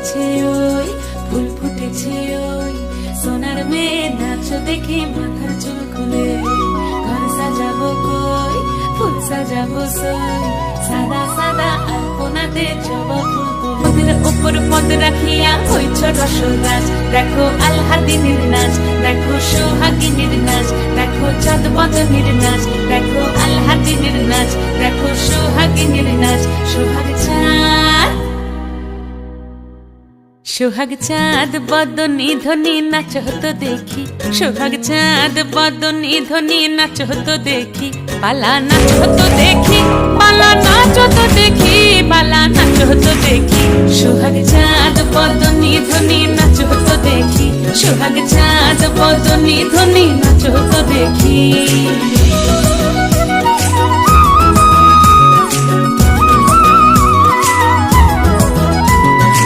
ফুটেছে ওই, ফুল ফুটেছে ওই, সোনার মেয়ে নাচ দেখে মাথার চুল খুলে। ঘর সাজাবো কই, ফুল সাজাবো সই, সাদা সাদা আলপনাতে জবা ফুল তুলে। পদের উপর পদ রাখিয়া হইছ রসরাজ, দেখো আলহাদিনীর নাচ, দেখো সোহাগিনীর নাচ, দেখো চাঁদ বদনীর নাচ, দেখো আলহাদিনীর নাচ, দেখো সোহাগিনীর নাচ। সোহাগ চাঁদ, সোহাগ চাঁদ বদনী ধ্বনি নাচ হতো দেখি, সোহাগ চাঁদ বদনী ধ্বনি নাচ হতো দেখি। বালা নাচ হতো দেখি, বালা নাচ হতো দেখি, বালা নাচ হতো দেখি। সোহাগ চাঁদ বদনী ধ্বনি নাচ হতো দেখি, সোহাগ চাঁদ বদনী ধ্বনি নাচ হতো দেখি।